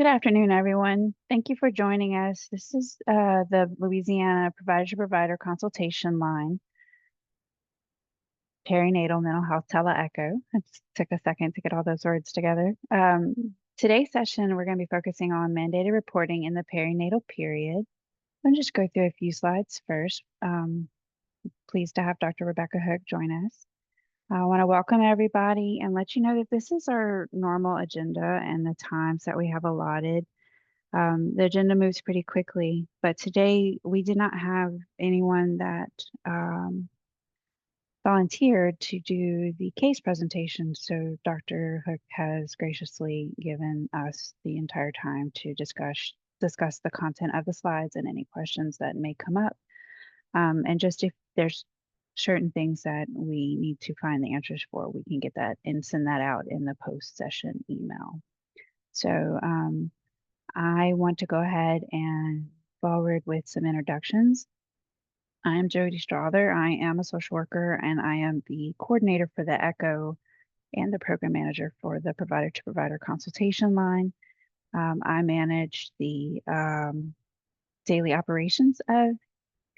Good afternoon, everyone. Thank you for joining us. This is the Louisiana Provider-to-Provider Consultation Line, Perinatal Mental Health Tele-Echo. It took a second to get all those words together. Today's session, we're going to be focusing on mandated reporting in the perinatal period. I'll just go through a few slides first. Pleased to have Dr. Rebecca Hook join us. I want to welcome everybody and let you know that this is our normal agenda and the times that we have allotted. The agenda moves pretty quickly, but today we did not have anyone that volunteered to do the case presentation. So Dr. Hook has graciously given us the entire time to discuss the content of the slides and any questions that may come up. And just if there's certain things that we need to find the answers for, we can get that and send that out in the post-session email. So I want to go ahead and forward with some introductions. I am Jody Strother. I am a social worker and I am the coordinator for the ECHO and the program manager for the Provider-to-Provider Consultation Line. I manage the daily operations of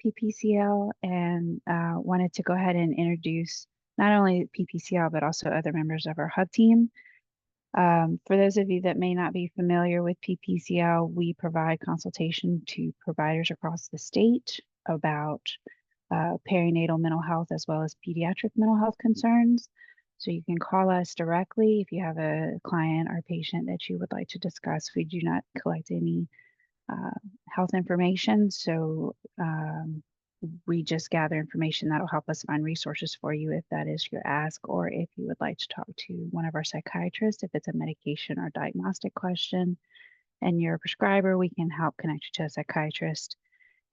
PPCL and wanted to go ahead and introduce not only PPCL, but also other members of our hub team. For those of you that may not be familiar with PPCL, we provide consultation to providers across the state about perinatal mental health as well as pediatric mental health concerns. So you can call us directly if you have a client or patient that you would like to discuss. We do not collect any health information, so we just gather information that'll help us find resources for you if that is your ask, or if you would like to talk to one of our psychiatrists, if it's a medication or diagnostic question and you're a prescriber, we can help connect you to a psychiatrist.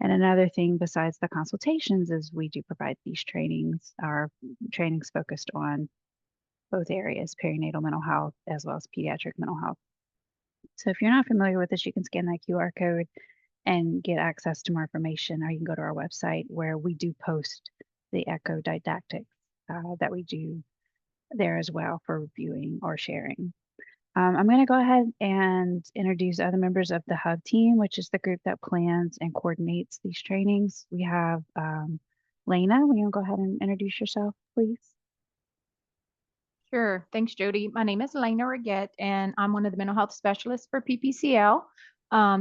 And another thing besides the consultations is we do provide these trainings. Our trainings focused on both areas, perinatal mental health as well as pediatric mental health. So if you're not familiar with this, you can scan that QR code and get access to more information, or you can go to our website where we do post the ECHO didactics that we do there as well for reviewing or sharing. I'm going to go ahead and introduce other members of the hub team, which is the group that plans and coordinates these trainings. We have Lena. Will you go ahead and introduce yourself, please? Sure. Thanks, Jody. My name is Lena Reguette, and I'm one of the mental health specialists for PPCL.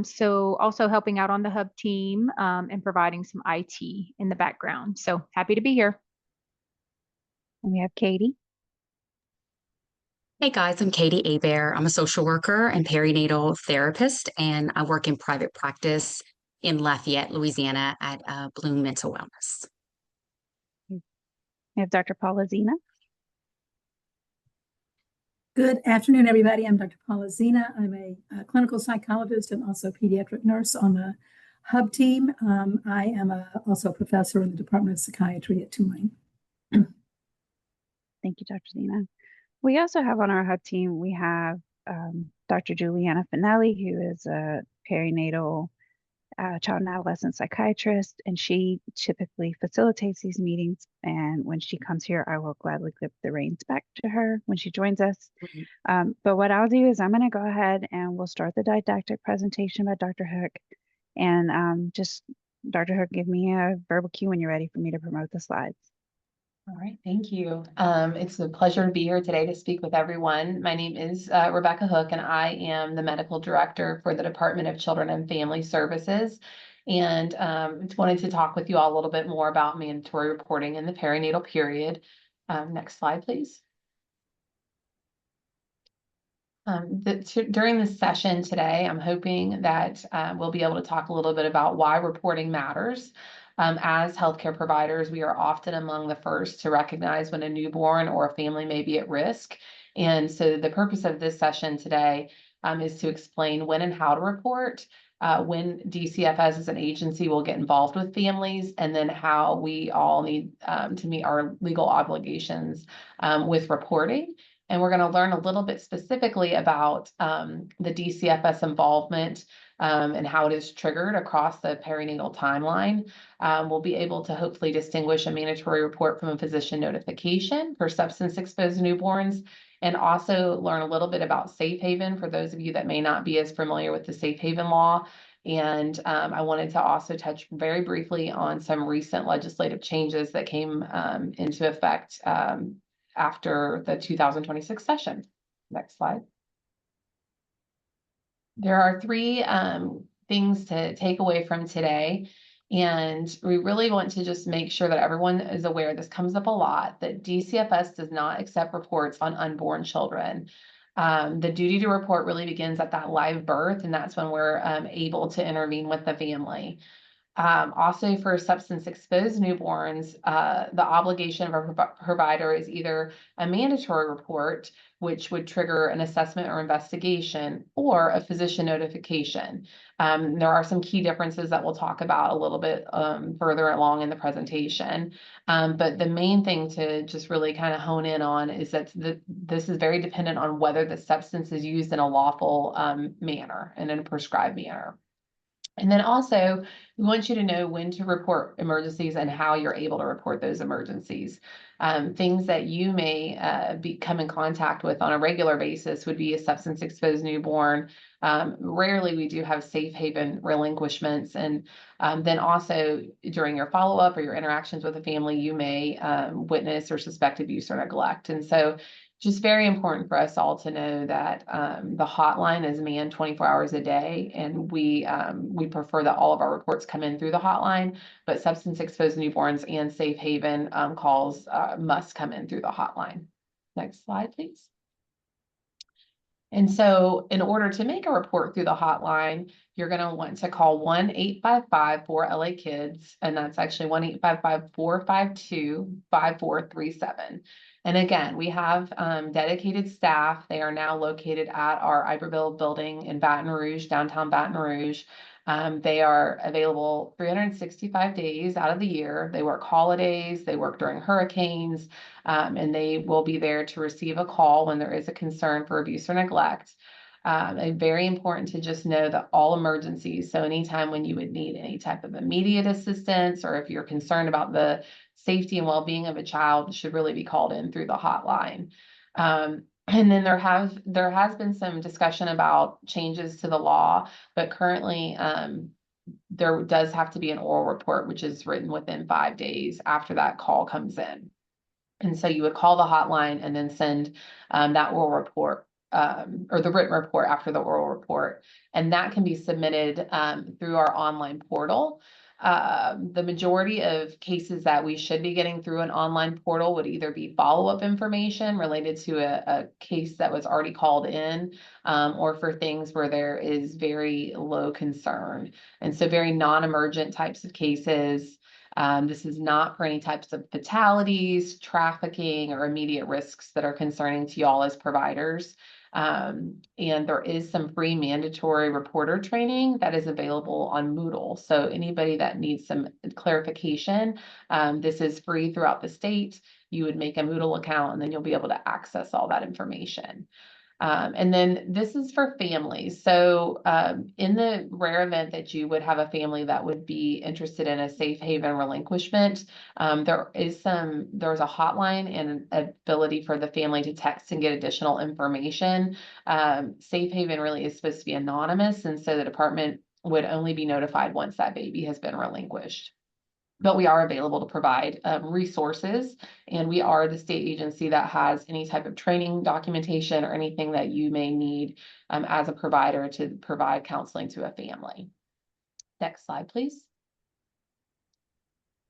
So also helping out on the hub team and providing some IT in the background. So happy to be here. And we have Katie. Hey guys, I'm Katie Abear. I'm a social worker and perinatal therapist, and I work in private practice in Lafayette, Louisiana at Bloom Mental Wellness. We have Dr. Paula Zena. Good afternoon, everybody. I'm Dr. Paula Zena. I'm a clinical psychologist and also pediatric nurse on the hub team. I am also a professor in the Department of Psychiatry at Tulane. Thank you, Dr. Zena. We also have on our hub team, we have Dr. Juliana Finelli, who is a perinatal child and adolescent psychiatrist, and she typically facilitates these meetings. And when she comes here, I will gladly give the reins back to her when she joins us. Mm-hmm. But what I'll do is I'm going to go ahead and we'll start the didactic presentation by Dr. Hook. And just, Dr. Hook, give me a verbal cue when you're ready for me to promote the slides. All right, thank you. It's a pleasure to be here today to speak with everyone. My name is Rebecca Hook, and I am the medical director for the Department of Children and Family Services. And wanted to talk with you all a little bit more about mandatory reporting in the perinatal period. Next slide, please. During this session today, I'm hoping that we'll be able to talk a little bit about why reporting matters. As healthcare providers, we are often among the first to recognize when a newborn or a family may be at risk. And so the purpose of this session today is to explain when and how to report, when DCFS as an agency will get involved with families, and then how we all need to meet our legal obligations with reporting. And we're going to learn a little bit specifically about the DCFS involvement and how it is triggered across the perinatal timeline. We'll be able to hopefully distinguish a mandatory report from a physician notification for substance-exposed newborns, and also learn a little bit about safe haven for those of you that may not be as familiar with the safe haven law. And I wanted to also touch very briefly on some recent legislative changes that came into effect after the 2026 session. Next slide. There are three things to take away from today. And we really want to just make sure that everyone is aware, this comes up a lot, that DCFS does not accept reports on unborn children. The duty to report really begins at that live birth, and that's when we're able to intervene with the family. Also for substance exposed newborns, the obligation of a provider is either a mandatory report, which would trigger an assessment or investigation, or a physician notification. There are some key differences that we'll talk about a little bit further along in the presentation. But the main thing to just really kind of hone in on is that this is very dependent on whether the substance is used in a lawful manner and in a prescribed manner. And then also, we want you to know when to report emergencies and how you're able to report those emergencies. Things that you may come in contact with on a regular basis would be a substance exposed newborn. Rarely we do have safe haven relinquishments. And then also during your follow-up or your interactions with a family, you may witness or suspect abuse or neglect. And so just very important for us all to know that the hotline is manned 24 hours a day, and we prefer that all of our reports come in through the hotline, but substance exposed newborns and safe haven calls must come in through the hotline. Next slide, please. And so in order to make a report through the hotline, you're going to want to call 1-855-4LA-KIDS, and that's actually 1-855-452-5437. And again, we have dedicated staff. They are now located at our Iberville building in Baton Rouge, downtown Baton Rouge. They are available 365 days out of the year. They work holidays, they work during hurricanes, and they will be there to receive a call when there is a concern for abuse or neglect. And very important to just know that all emergencies, so anytime when you would need any type of immediate assistance, or if you're concerned about the safety and well-being of a child, should really be called in through the hotline. And then there has been some discussion about changes to the law, but currently there does have to be an oral report, which is written within 5 days after that call comes in. And so you would call the hotline and then send that oral report or the written report after the oral report. And that can be submitted through our online portal. The majority of cases that we should be getting through an online portal would either be follow-up information related to a case that was already called in, or for things where there is very low concern. And so very non-emergent types of cases. This is not for any types of fatalities, trafficking, or immediate risks that are concerning to y'all as providers. And there is some free mandatory reporter training that is available on Moodle. So anybody that needs some clarification, this is free throughout the state. You would make a Moodle account and then you'll be able to access all that information. And then this is for families. So in the rare event that you would have a family that would be interested in a safe haven relinquishment, there's a hotline and an ability for the family to text and get additional information. Safe haven really is supposed to be anonymous, and so the department would only be notified once that baby has been relinquished. But we are available to provide resources, and we are the state agency that has any type of training documentation or anything that you may need as a provider to provide counseling to a family. Next slide, please.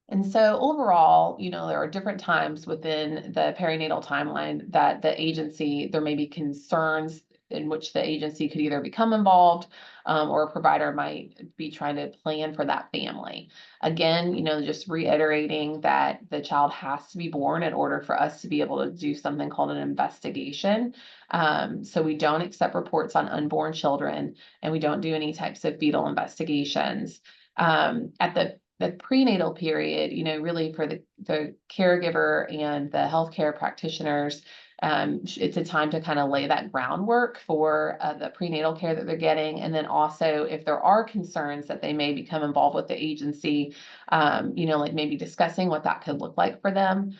And so overall, there are different times within the perinatal timeline that there may be concerns in which the agency could either become involved or a provider might be trying to plan for that family. Again, just reiterating that the child has to be born in order for us to be able to do something called an investigation. So we don't accept reports on unborn children, and we don't do any types of fetal investigations. At the prenatal period, really for the caregiver and the healthcare practitioners, It's a time to kind of lay that groundwork for the prenatal care that they're getting. And then also, if there are concerns that they may become involved with the agency, like maybe discussing what that could look like for them.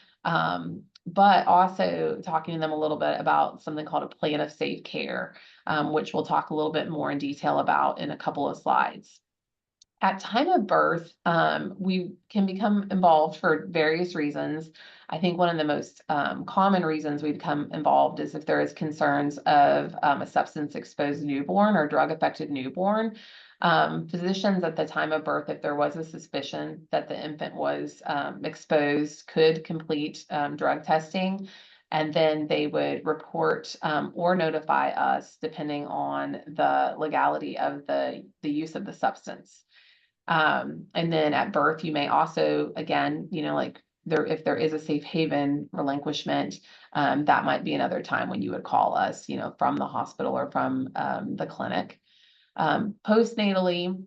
But also talking to them a little bit about something called a plan of safe care, which we'll talk a little bit more in detail about in a couple of slides. At time of birth, we can become involved for various reasons. I think one of the most common reasons we become involved is if there is concerns of a substance-exposed newborn or drug-affected newborn. Physicians at the time of birth, if there was a suspicion that the infant was exposed, could complete drug testing, and then they would report or notify us depending on the legality of the use of the substance. And then at birth, you may also, again, if there is a safe haven relinquishment, that might be another time when you would call us, from the hospital or from the clinic. Postnatally,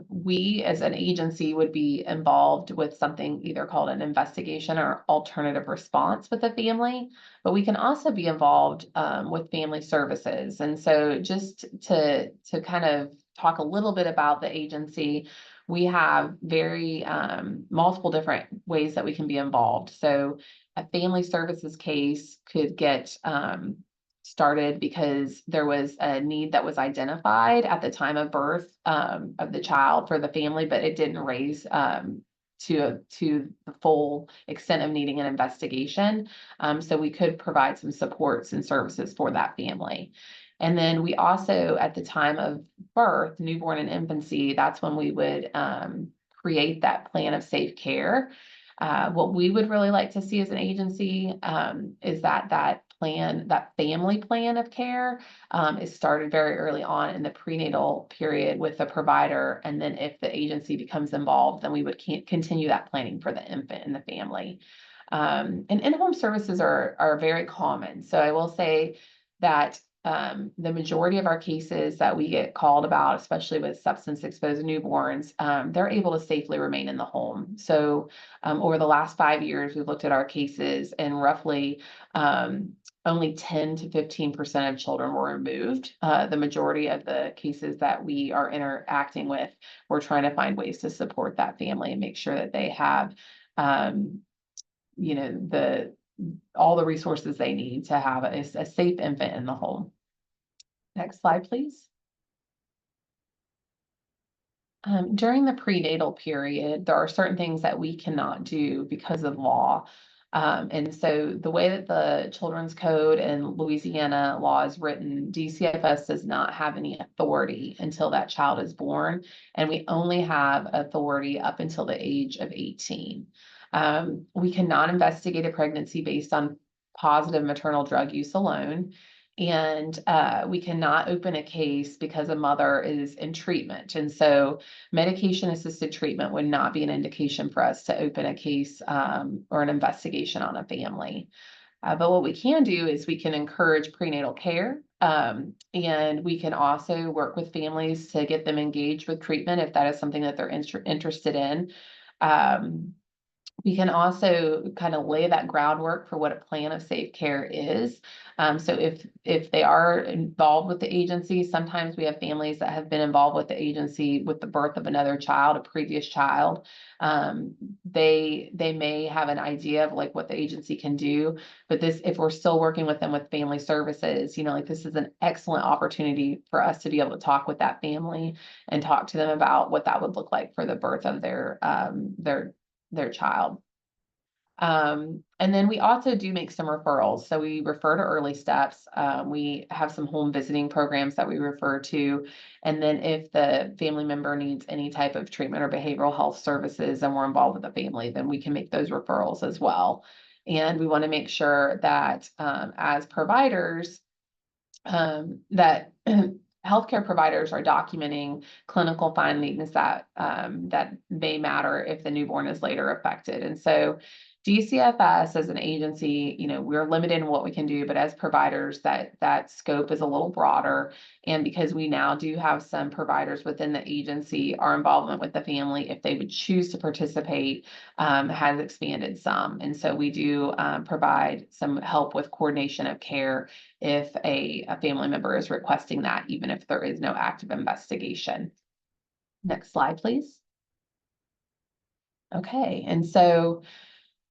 we as an agency would be involved with something either called an investigation or alternative response with the family, but we can also be involved with family services. And so just to kind of talk a little bit about the agency, we have very multiple different ways that we can be involved. So a family services case could get started because there was a need that was identified at the time of birth of the child for the family, but it didn't raise to the full extent of needing an investigation. So we could provide some supports and services for that family. And then we also, at the time of birth, newborn and infancy, that's when we would create that plan of safe care. What we would really like to see as an agency is that family plan of care is started very early on in the prenatal period with the provider. And then if the agency becomes involved, then we would continue that planning for the infant and the family. And in-home services are very common. So I will say that the majority of our cases that we get called about, especially with substance exposed newborns, they're able to safely remain in the home. So over the last 5 years, we've looked at our cases, and roughly only 10 to 15% of children were removed. The majority of the cases that we are interacting with, we're trying to find ways to support that family and make sure that they have all the resources they need to have a safe infant in the home. Next slide, please. During the prenatal period, there are certain things that we cannot do because of law. And so the way that the Children's Code and Louisiana law is written, DCFS does not have any authority until that child is born, and we only have authority up until the age of 18. We cannot investigate a pregnancy based on positive maternal drug use alone. And we cannot open a case because a mother is in treatment. And so medication-assisted treatment would not be an indication for us to open a case or an investigation on a family. But what we can do is we can encourage prenatal care, and we can also work with families to get them engaged with treatment if that is something that they're interested in. We can also kind of lay that groundwork for what a plan of safe care is. So if they are involved with the agency, sometimes we have families that have been involved with the agency with the birth of another child, a previous child. They may have an idea of like what the agency can do, but if we're still working with them with family services, this is an excellent opportunity for us to be able to talk with that family and talk to them about what that would look like for the birth of their child. And then we also do make some referrals. So we refer to early steps. We have some home visiting programs that we refer to. And then if the family member needs any type of treatment or behavioral health services and we're involved with the family, then we can make those referrals as well. And we want to make sure that as providers, that healthcare providers are documenting clinical findings that may matter if the newborn is later affected. And so DCFS as an agency, we're limited in what we can do, but as providers, that scope is a little broader. And because we now do have some providers within the agency, our involvement with the family, if they would choose to participate, has expanded some. And so we do provide some help with coordination of care if a family member is requesting that, even if there is no active investigation. Next slide, please. Okay, and so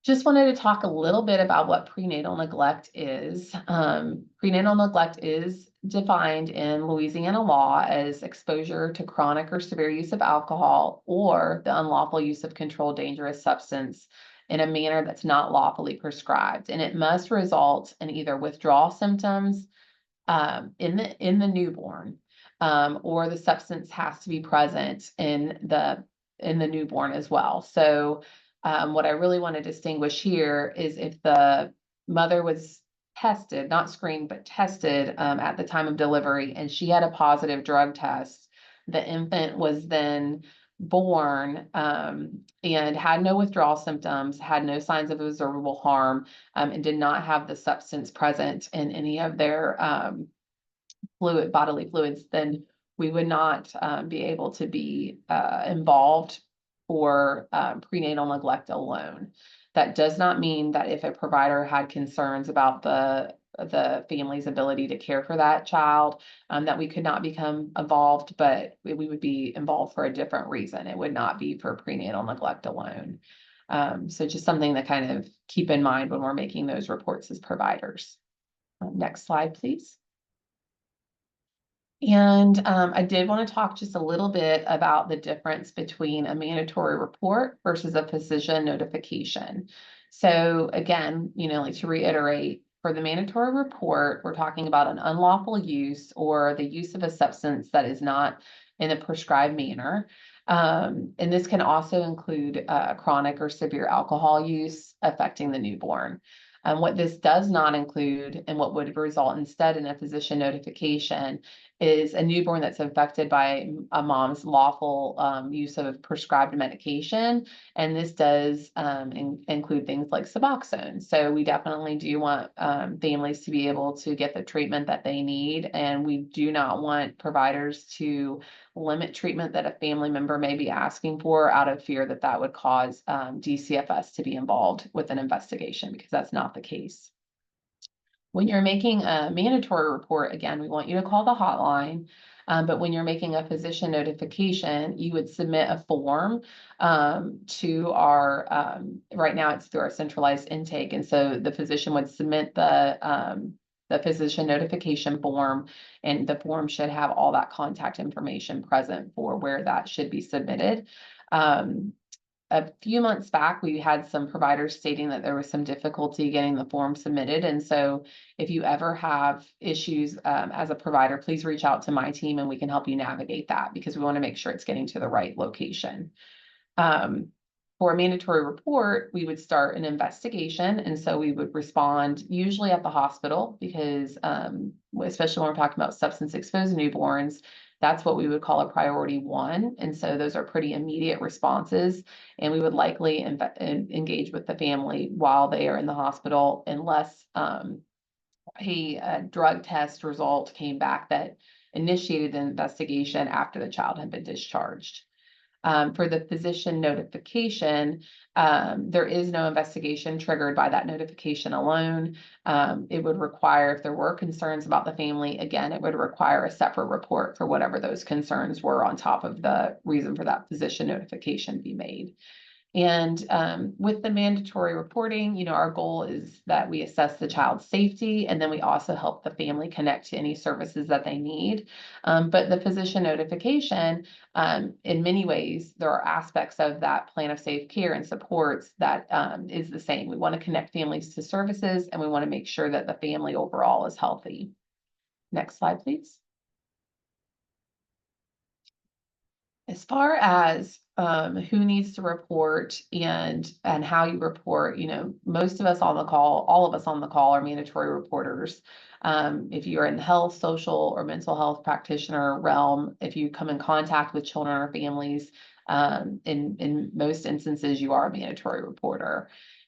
just wanted to talk a little bit about what prenatal neglect is. Prenatal neglect is defined in Louisiana law as exposure to chronic or severe use of alcohol or the unlawful use of controlled dangerous substance in a manner that's not lawfully prescribed. And it must result in either withdrawal symptoms in the newborn, or the substance has to be present in the newborn as well. So what I really want to distinguish here is if the mother was tested, not screened, but tested at the time of delivery, and she had a positive drug test, the infant was then born and had no withdrawal symptoms, had no signs of observable harm, and did not have the substance present in any of their bodily fluids, then we would not be able to be involved for prenatal neglect alone. That does not mean that if a provider had concerns about the family's ability to care for that child, that we could not become involved, but we would be involved for a different reason. It would not be for prenatal neglect alone. So just something to kind of keep in mind when we're making those reports as providers. Next slide, please. And I did want to talk just a little bit about the difference between a mandatory report versus a physician notification. So again, like to reiterate, for the mandatory report, we're talking about an unlawful use or the use of a substance that is not in a prescribed manner. And this can also include chronic or severe alcohol use affecting the newborn. What this does not include, and what would result instead in a physician notification, is a newborn that's affected by a mom's lawful use of prescribed medication. And this does include things like Suboxone. So we definitely do want families to be able to get the treatment that they need. And we do not want providers to limit treatment that a family member may be asking for out of fear that that would cause DCFS to be involved with an investigation, because that's not the case. When you're making a mandatory report, again, we want you to call the hotline. But when you're making a physician notification, you would submit a form to our, right now it's through our centralized intake. And so the physician would submit the physician notification form, and the form should have all that contact information present for where that should be submitted. A few months back, we had some providers stating that there was some difficulty getting the form submitted. And so if you ever have issues as a provider, please reach out to my team and we can help you navigate that, because we want to make sure it's getting to the right location. For a mandatory report, we would start an investigation. And so we would respond usually at the hospital, because especially when we're talking about substance exposed newborns, that's what we would call a priority 1. And so those are pretty immediate responses. And we would likely engage with the family while they are in the hospital, unless a drug test result came back that initiated the investigation after the child had been discharged. For the physician notification, there is no investigation triggered by that notification alone. It would require, if there were concerns about the family, again, it would require a separate report for whatever those concerns were on top of the reason for that physician notification be made. And with the mandatory reporting, our goal is that we assess the child's safety, and then we also help the family connect to any services that they need. But the physician notification, in many ways, there are aspects of that plan of safe care and supports that is the same. We want to connect families to services, and we want to make sure that the family overall is healthy. Next slide, please. As far as who needs to report and how you report, most of us on the call, all of us on the call, are mandatory reporters. If you're in the health, social, or mental health practitioner realm, if you come in contact with children or families, in most instances, you are a mandatory reporter.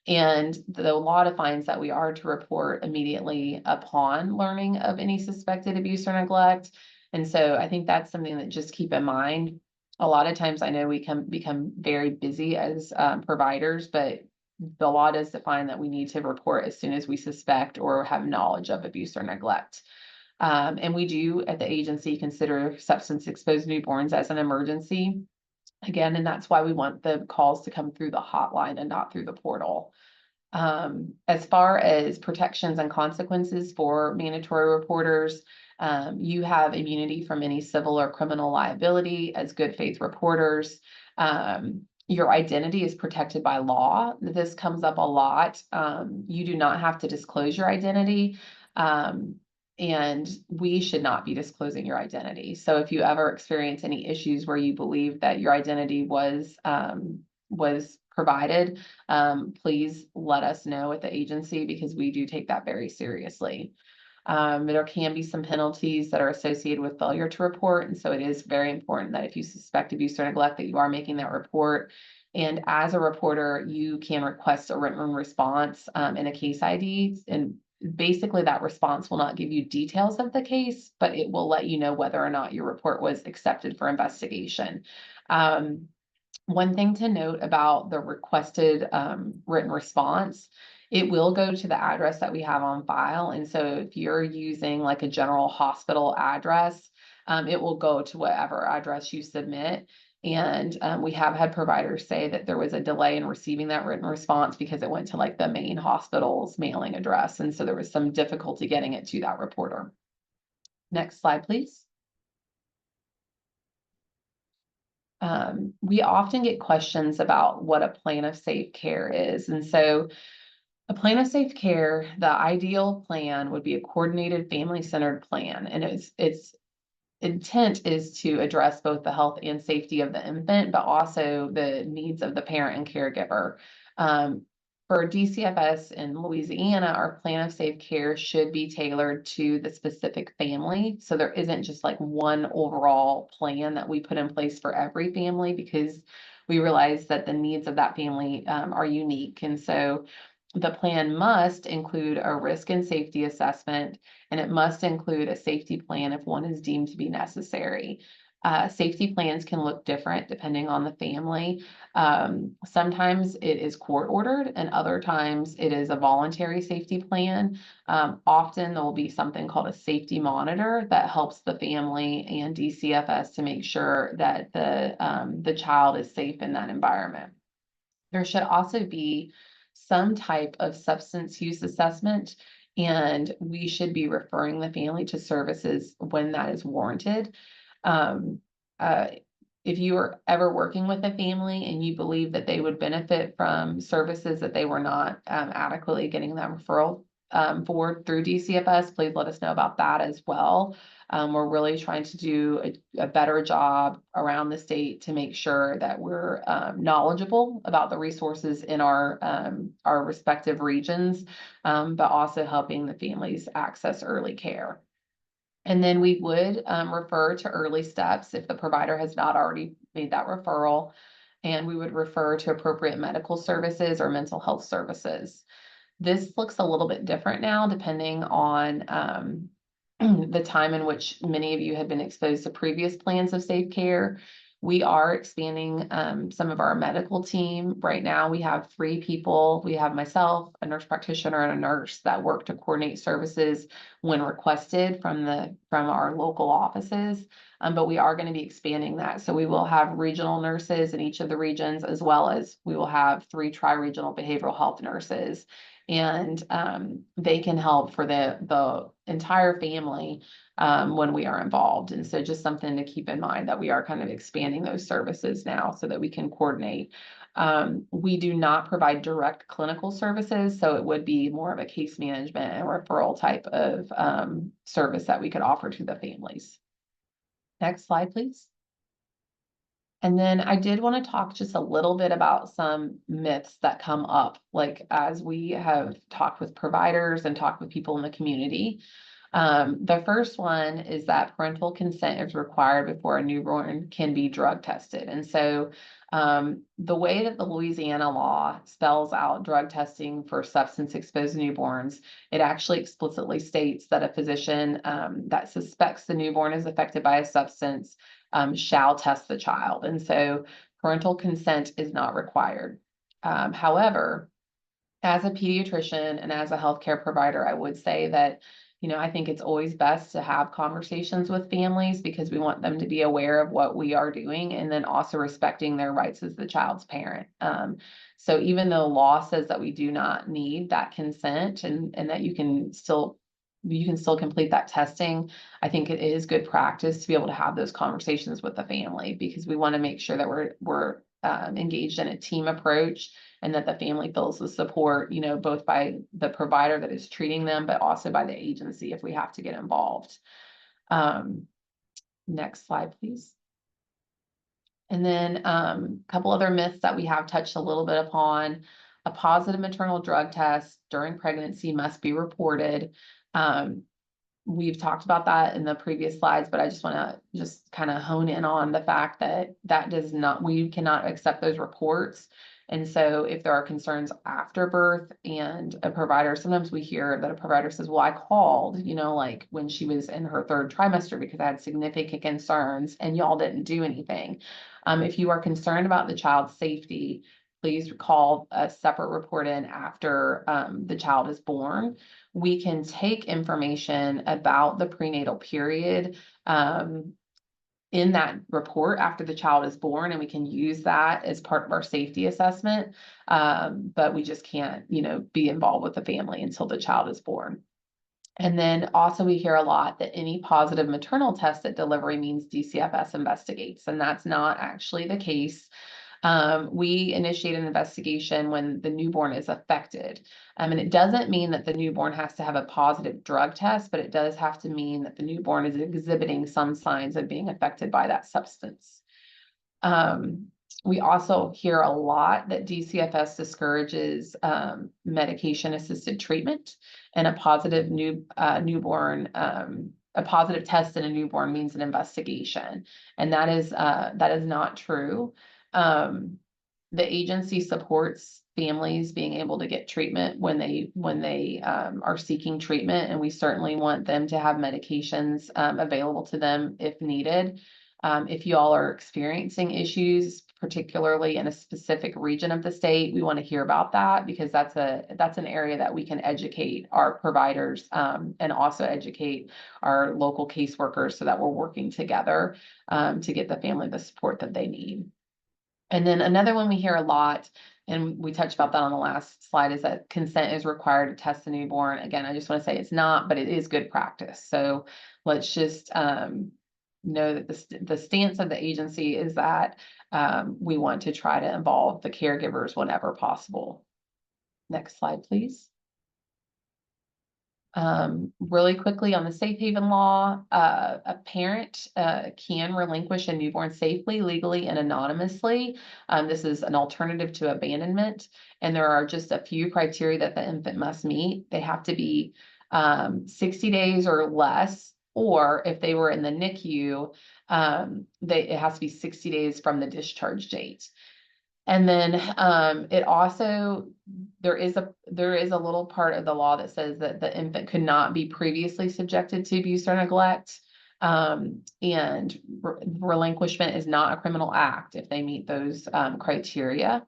And the law defines that we are to report immediately upon learning of any suspected abuse or neglect. And so I think that's something that just keep in mind. A lot of times I know we can become very busy as providers, but the law does define that we need to report as soon as we suspect or have knowledge of abuse or neglect. And we do at the agency consider substance exposed newborns as an emergency. Again, and that's why we want the calls to come through the hotline and not through the portal. As far as protections and consequences for mandatory reporters, you have immunity from any civil or criminal liability as good faith reporters. Your identity is protected by law. This comes up a lot. You do not have to disclose your identity. And we should not be disclosing your identity. So if you ever experience any issues where you believe that your identity was provided, please let us know at the agency, because we do take that very seriously. There can be some penalties that are associated with failure to report. And so it is very important that if you suspect abuse or neglect, that you are making that report. And as a reporter, you can request a written response in a case ID. And basically that response will not give you details of the case, but it will let you know whether or not your report was accepted for investigation. One thing to note about the requested written response, it will go to the address that we have on file. And so if you're using like a general hospital address, it will go to whatever address you submit. And we have had providers say that there was a delay in receiving that written response because it went to like the main hospital's mailing address. And so there was some difficulty getting it to that reporter. Next slide, please. We often get questions about what a plan of safe care is. And so a plan of safe care, the ideal plan would be a coordinated family-centered plan. And its intent is to address both the health and safety of the infant, but also the needs of the parent and caregiver. For DCFS in Louisiana, our plan of safe care should be tailored to the specific family. So there isn't just like one overall plan that we put in place for every family, because we realize that the needs of that family are unique. And so the plan must include a risk and safety assessment, and it must include a safety plan if one is deemed to be necessary. Safety plans can look different depending on the family. Sometimes it is court ordered, and other times it is a voluntary safety plan. Often there will be something called a safety monitor that helps the family and DCFS to make sure that the child is safe in that environment. There should also be some type of substance use assessment, and we should be referring the family to services when that is warranted. If you are ever working with a family and you believe that they would benefit from services that they were not adequately getting that referral for through DCFS, please let us know about that as well. We're really trying to do a better job around the state to make sure that we're knowledgeable about the resources in our respective regions, but also helping the families access early care. And then we would refer to early steps if the provider has not already made that referral. And we would refer to appropriate medical services or mental health services. This looks a little bit different now, depending on the time in which many of you have been exposed to previous plans of safe care. We are expanding some of our medical team. Right now, we have 3 people. We have myself, a nurse practitioner, and a nurse that work to coordinate services when requested from our local offices. But we are going to be expanding that. So we will have regional nurses in each of the regions, as well as we will have 3 tri-regional behavioral health nurses. And they can help for the entire family when we are involved. And so just something to keep in mind, that we are kind of expanding those services now so that we can coordinate. We do not provide direct clinical services, so it would be more of a case management and referral type of service that we could offer to the families. Next slide, please. And then I did want to talk just a little bit about some myths that come up, like as we have talked with providers and talked with people in the community. The first one is that parental consent is required before a newborn can be drug tested. And so The way that the Louisiana law spells out drug testing for substance exposed newborns, it actually explicitly states that a physician that suspects the newborn is affected by a substance shall test the child. And so parental consent is not required. However, as a pediatrician and as a healthcare provider, I would say that, I think it's always best to have conversations with families because we want them to be aware of what we are doing and then also respecting their rights as the child's parent. So even though law says that we do not need that consent and that you can still complete that testing, I think it is good practice to be able to have those conversations with the family because we want to make sure that we're engaged in a team approach and that the family feels the support, both by the provider that is treating them, but also by the agency if we have to get involved. Next slide, please. And then a couple other myths that we have touched a little bit upon. A positive maternal drug test during pregnancy must be reported. We've talked about that in the previous slides, but I just want to just kind of hone in on the fact that we cannot accept those reports. And so if there are concerns after birth and a provider, sometimes we hear that a provider says, well, I called, like when she was in her 3rd trimester because I had significant concerns and y'all didn't do anything. If you are concerned about the child's safety, please call a separate report in after the child is born. We can take information about the prenatal period in that report after the child is born, and we can use that as part of our safety assessment. But we just can't, be involved with the family until the child is born. And then also we hear a lot that any positive maternal test at delivery means DCFS investigates, and that's not actually the case. We initiate an investigation when the newborn is affected. And it doesn't mean that the newborn has to have a positive drug test, but it does have to mean that the newborn is exhibiting some signs of being affected by that substance. We also hear a lot that DCFS discourages medication-assisted treatment, and a positive a positive test in a newborn means an investigation, and that is not true. The agency supports families being able to get treatment when they are seeking treatment, and we certainly want them to have medications available to them if needed. If you all are experiencing issues, particularly in a specific region of the state, we want to hear about that because that's an area that we can educate our providers and also educate our local caseworkers so that we're working together to get the family the support that they need. And then another one we hear a lot, and we touched about that on the last slide, is that consent is required to test a newborn. Again, I just want to say it's not, but it is good practice. So let's just know that the stance of the agency is that we want to try to involve the caregivers whenever possible. Next slide, please. Really quickly on the safe haven law, a parent can relinquish a newborn safely, legally, and anonymously. This is an alternative to abandonment, and there are just a few criteria that the infant must meet. They have to be 60 days or less, or if they were in the NICU, it has to be 60 days from the discharge date. And then it also, there is a little part of the law that says that the infant could not be previously subjected to abuse or neglect. And relinquishment is not a criminal act if they meet those criteria.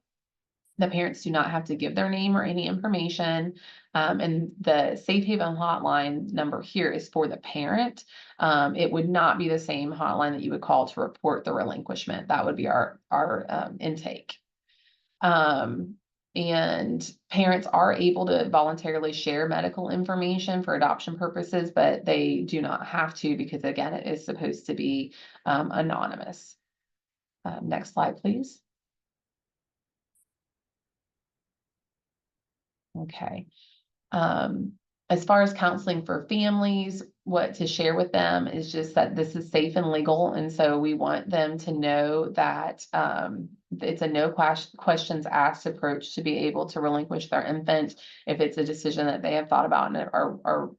The parents do not have to give their name or any information. And the Safe Haven hotline number here is for the parent. It would not be the same hotline that you would call to report the relinquishment. That would be our intake. And parents are able to voluntarily share medical information for adoption purposes, but they do not have to because, again, it is supposed to be anonymous. Next slide, please. Okay. As far as counseling for families, what to share with them is just that this is safe and legal. And so we want them to know that it's a no questions asked approach to be able to relinquish their infant if it's a decision that they have thought about and are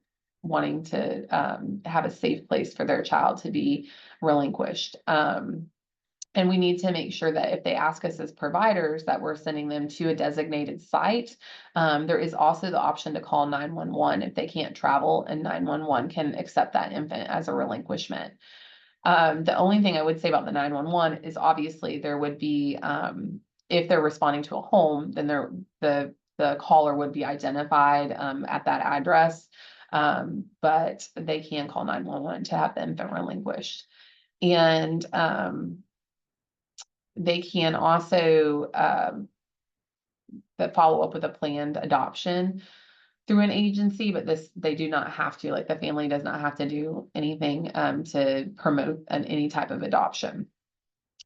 wanting to have a safe place for their child to be relinquished. And we need to make sure that if they ask us as providers that we're sending them to a designated site, there is also the option to call 911 if they can't travel, and 911 can accept that infant as a relinquishment. The only thing I would say about the 911 is obviously there would be, if they're responding to a home, then the caller would be identified at that address. But they can call 911 to have the infant relinquished. And they can also follow up with a planned adoption through an agency, but they do not have to, like the family does not have to do anything to promote any type of adoption.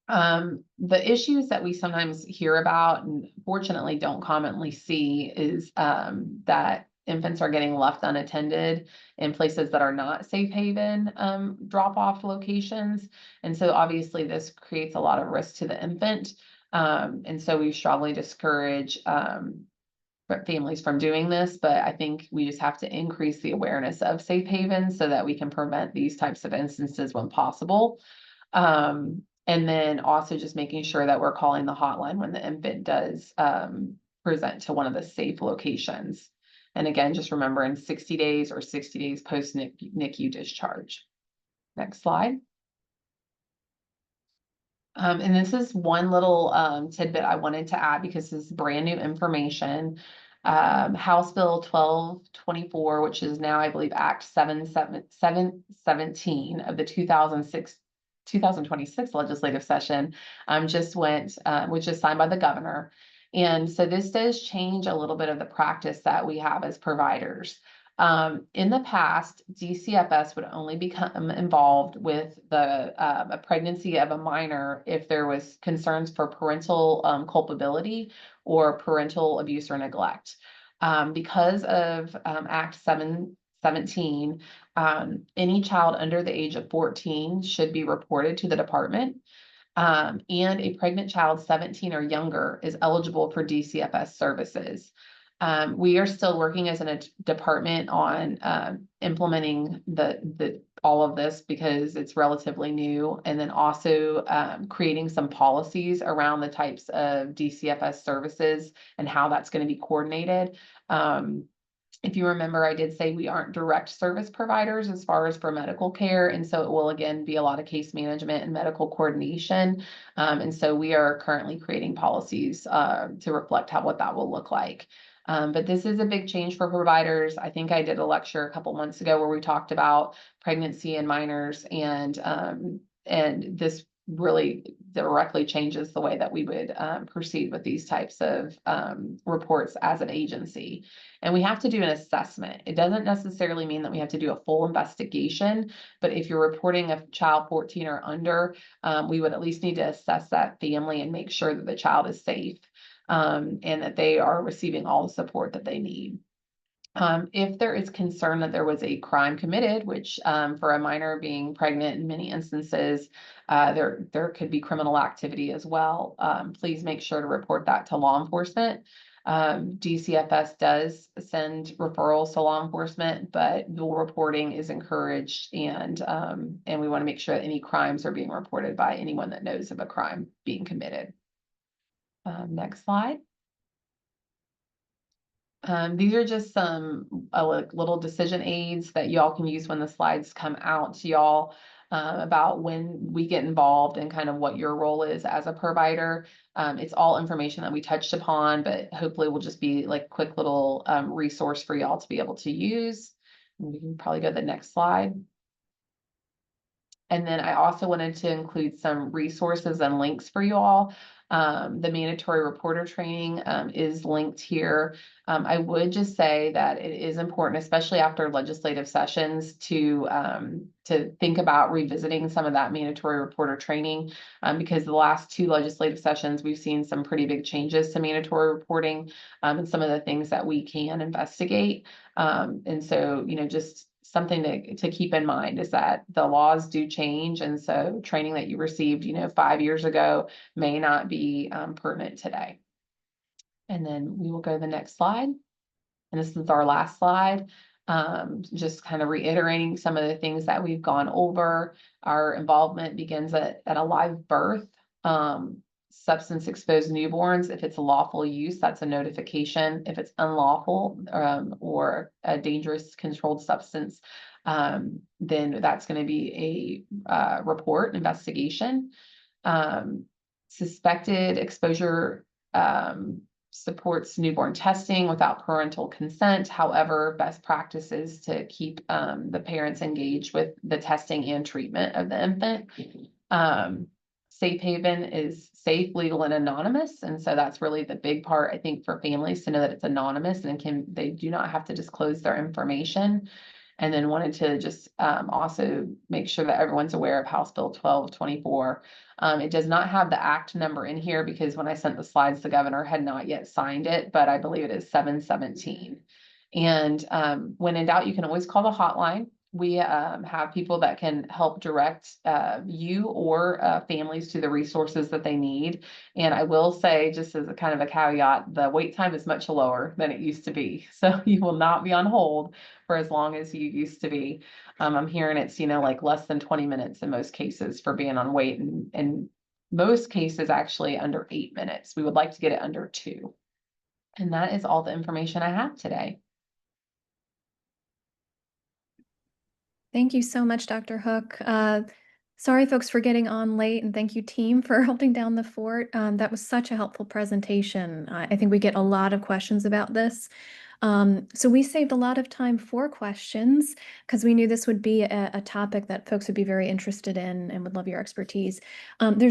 The issues that we sometimes hear about and fortunately don't commonly see is that infants are getting left unattended in places that are not safe haven drop-off locations. And so obviously this creates a lot of risk to the infant. And so we strongly discourage families from doing this, but I think we just have to increase the awareness of safe havens so that we can prevent these types of instances when possible. And then also just making sure that we're calling the hotline when the infant does present to one of the safe locations. And again, just remember in 60 days or 60 days post NICU discharge. Next slide. And this is one little tidbit I wanted to add because this is brand new information. House Bill 1224, which is now, I believe, Act 717 of the 2026 legislative session, just went, which is signed by the governor. And so this does change a little bit of the practice that we have as providers. In the past, DCFS would only become involved with a pregnancy of a minor if there was concerns for parental culpability or parental abuse or neglect. Because of Act 717, any child under the age of 14 should be reported to the department. And a pregnant child 17 or younger is eligible for DCFS services. We are still working as a department on implementing all of this because it's relatively new, and then also creating some policies around the types of DCFS services and how that's going to be coordinated. If you remember, I did say we aren't direct service providers as far as for medical care. And so it will, again, be a lot of case management and medical coordination. And so we are currently creating policies to reflect what that will look like. But this is a big change for providers. I think I did a lecture a couple months ago where we talked about pregnancy in minors, and this really directly changes the way that we would proceed with these types of reports as an agency. And we have to do an assessment. It doesn't necessarily mean that we have to do a full investigation, but if you're reporting a child 14 or under, we would at least need to assess that family and make sure that the child is safe and that they are receiving all the support that they need. If there is concern that there was a crime committed, which for a minor being pregnant in many instances, there could be criminal activity as well. Please make sure to report that to law enforcement. DCFS does send referrals to law enforcement, but dual reporting is encouraged, and we want to make sure that any crimes are being reported by anyone that knows of a crime being committed. Next slide. These are just some little decision aids that y'all can use when the slides come out to y'all about when we get involved and kind of what your role is as a provider. It's all information that we touched upon, but hopefully will just be like a quick little resource for y'all to be able to use. And we can probably go to the next slide. And then I also wanted to include some resources and links for you all. The mandatory reporter training is linked here. I would just say that it is important, especially after legislative sessions, to think about revisiting some of that mandatory reporter training, because the last two legislative sessions, we've seen some pretty big changes to mandatory reporting and some of the things that we can investigate. And so, just something to keep in mind is that the laws do change. And so training that you received, 5 years ago may not be pertinent today. And then we will go to the next slide. And this is our last slide. Just kind of reiterating some of the things that we've gone over. Our involvement begins at a live birth. substance exposed newborns. If it's a lawful use, that's a notification. If it's unlawful, or a dangerous controlled substance, then that's going to be a report investigation. Suspected exposure supports newborn testing without parental consent. However, best practice is to keep the parents engaged with the testing and treatment of the infant. Safe haven is safe, legal, and anonymous. And so that's really the big part, I think, for families to know that it's anonymous and they do not have to disclose their information. And then wanted to just also make sure that everyone's aware of House Bill 1224. It does not have the act number in here because when I sent the slides, the governor had not yet signed it, but I believe it is 717. And when in doubt, you can always call the hotline. We have people that can help direct you or families to the resources that they need. And I will say, just as a kind of a caveat, the wait time is much lower than it used to be. So you will not be on hold for as long as you used to be. I'm hearing it's, like less than 20 minutes in most cases for being on wait, and most cases actually under 8 minutes. We would like to get it under 2. And that is all the information I have today. Thank you so much, Dr. Hook. Sorry, folks, for getting on late, and thank you, team, for holding down the fort. That was such a helpful presentation. I think we get a lot of questions about this. So we saved a lot of time for questions because we knew this would be a topic that folks would be very interested in and would love your expertise. There's